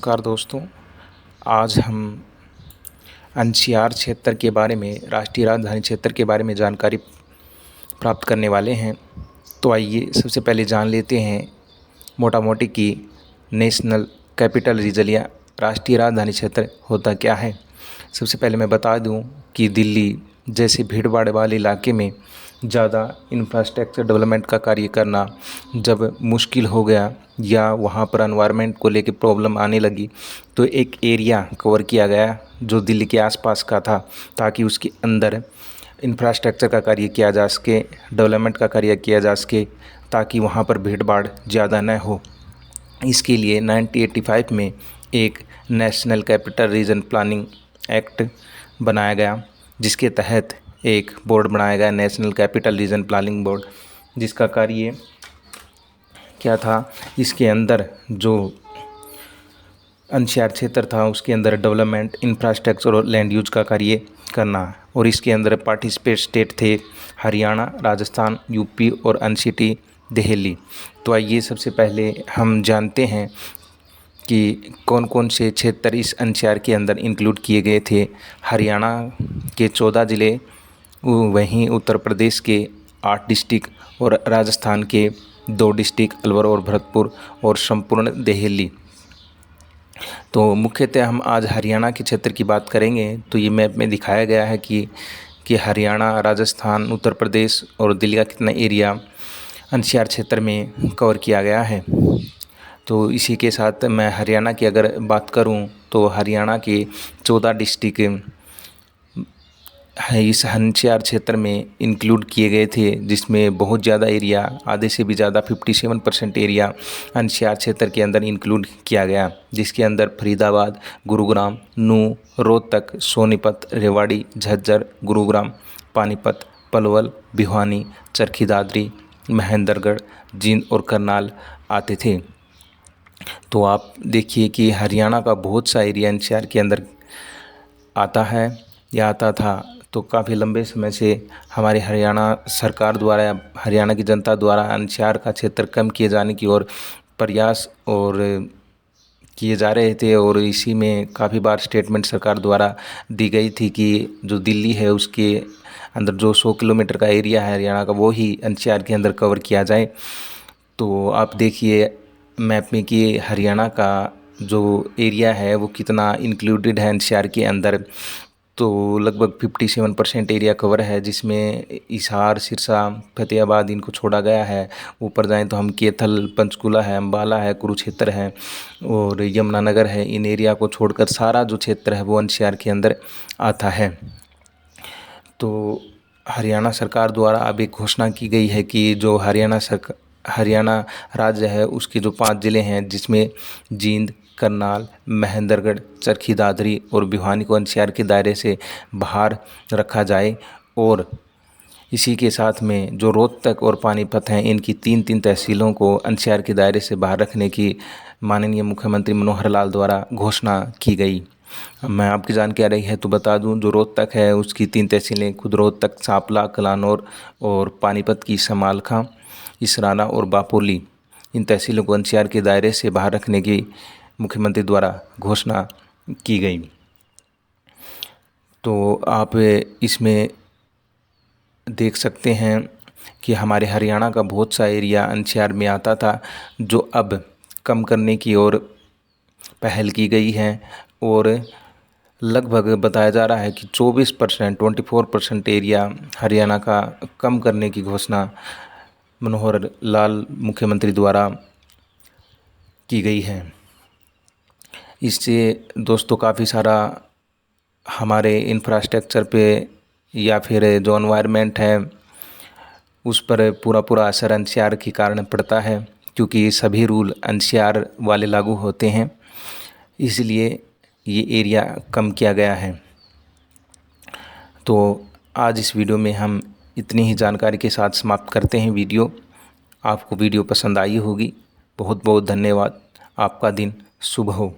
नमस्कार दोस्तों, आज हम एनसीआर क्षेत्र के बारे में, राष्ट्रीय राजधानी क्षेत्र के बारे में जानकारी प्राप्त करने वाले हैं। तो आइए सबसे पहले जान लेते हैं मोटा मोटी कि नेशनल कैपिटल रीजन या राष्ट्रीय राजधानी क्षेत्र होता क्या है। सबसे पहले मैं बता दूं कि दिल्ली जैसे भीड़ भाड़ वाले इलाके में ज़्यादा इंफ्रास्ट्रक्चर डेवलपमेंट का कार्य करना जब मुश्किल हो गया या वहाँ पर एनवायरनमेंट को लेकर प्रॉब्लम आने लगी, तो एक एरिया कवर किया गया जो दिल्ली के आसपास का था, ताकि उसके अंदर इंफ्रास्ट्रक्चर का कार्य किया जा सके, डेवलपमेंट का कार्य किया जा सके, ताकि वहाँ पर भीड़ भाड़ ज़्यादा न हो। इसके लिए 1985 में एक national capital region planning act बनाया गया, जिसके तहत एक बोर्ड बनाया गया, national capital region planning board, जिसका कार्य क्या था, इसके अंदर जो एनसीआर क्षेत्र था उसके अंदर डेवलपमेंट, इंफ्रास्ट्रक्चर और लैंड यूज का कार्य करना। और इसके अंदर पार्टिसिपेट स्टेट थे हरियाणा, राजस्थान, यूपी और एनसीटी दिल्ली। तो आइए सबसे पहले हम जानते हैं कि कौन कौन से क्षेत्र इस एनसीआर के अंदर इंक्लूड किए गए थे। हरियाणा के 14 ज़िले, वहीं उत्तर प्रदेश के 8 डिस्ट्रिक्ट और राजस्थान के 2 डिस्ट्रिक्ट अलवर और भरतपुर और संपूर्ण दिल्ली। तो मुख्यतः हम आज हरियाणा के क्षेत्र की बात करेंगे। तो ये मैप में दिखाया गया है कि हरियाणा, राजस्थान, उत्तर प्रदेश और दिल्ली का कितना एरिया एनसीआर क्षेत्र में कवर किया गया है। तो इसी के साथ मैं हरियाणा की अगर बात करूं तो हरियाणा के 14 डिस्ट्रिक्ट इस एनसीआर क्षेत्र में इंक्लूड किए गए थे, जिसमें बहुत ज़्यादा एरिया, आधे से भी ज़्यादा 57% एरिया एनसीआर क्षेत्र के अंदर इंक्लूड किया गया, जिसके अंदर फरीदाबाद, गुरुग्राम, नूंह, रोहतक, सोनीपत, रेवाड़ी, झज्जर, गुरुग्राम, पानीपत, पलवल, भिवानी, चरखी दादरी, महेंद्रगढ़, जींद और करनाल आते थे। तो आप देखिए कि हरियाणा का बहुत सा एरिया एनसीआर के अंदर आता है या आता था। तो काफ़ी लंबे समय से हमारे हरियाणा सरकार द्वारा या हरियाणा की जनता द्वारा एनसीआर का क्षेत्र कम किए जाने की ओर प्रयास और किए जा रहे थे, और इसी में काफ़ी बार स्टेटमेंट सरकार द्वारा दी गई थी कि जो दिल्ली है उसके अंदर जो 100 किलोमीटर का एरिया है हरियाणा का, वो ही एनसीआर के अंदर कवर किया जाए। तो आप देखिए मैप में कि हरियाणा का जो एरिया है वो कितना इंक्लूडेड है एनसीआर के अंदर। तो लगभग 57% एरिया कवर है, जिसमें हिसार, सिरसा, फतेहाबाद इनको छोड़ा गया है। ऊपर जाएं तो हम कैथल, पंचकुला है, अम्बाला है, कुरुक्षेत्र है और यमुनानगर है। इन एरिया को छोड़कर सारा जो क्षेत्र है वो एनसीआर के अंदर आता है। तो हरियाणा सरकार द्वारा अब एक घोषणा की गई है कि जो हरियाणा राज्य है उसके जो 5 ज़िले हैं, जिसमें जींद, करनाल, महेंद्रगढ़, चरखी दादरी और भिवानी को एनसीआर के दायरे से बाहर रखा जाए। और इसी के साथ में जो रोहतक और पानीपत हैं, इनकी 3 तहसीलों को एनसीआर के दायरे से बाहर रखने की माननीय मुख्यमंत्री मनोहर लाल द्वारा घोषणा की गई। मैं आपकी जानकारी है तो बता दूं, जो रोहतक है उसकी 3 तहसीलें खुद रोहतक, सांपला, कलानौर और पानीपत की समालखा, इसराना और बापोली, इन तहसीलों को एनसीआर के दायरे से बाहर रखने की मुख्यमंत्री द्वारा घोषणा की गई। तो आप इसमें देख सकते हैं कि हमारे हरियाणा का बहुत सा एरिया एनसीआर में आता था, जो अब कम करने की ओर पहल की गई है। और लगभग बताया जा रहा है कि 24% एरिया हरियाणा का कम करने की घोषणा मनोहर लाल मुख्यमंत्री द्वारा की गई है। इससे दोस्तों काफ़ी सारा हमारे इंफ्रास्ट्रक्चर पे या फिर जो एनवायरनमेंट है उस पर पूरा असर एनसीआर के कारण पड़ता है, क्योंकि सभी रूल एनसीआर वाले लागू होते हैं, इसलिए ये एरिया कम किया गया है। तो आज इस वीडियो में हम इतनी ही जानकारी के साथ समाप्त करते हैं वीडियो। आपको वीडियो पसंद आई होगी। बहुत बहुत धन्यवाद। आपका दिन शुभ हो।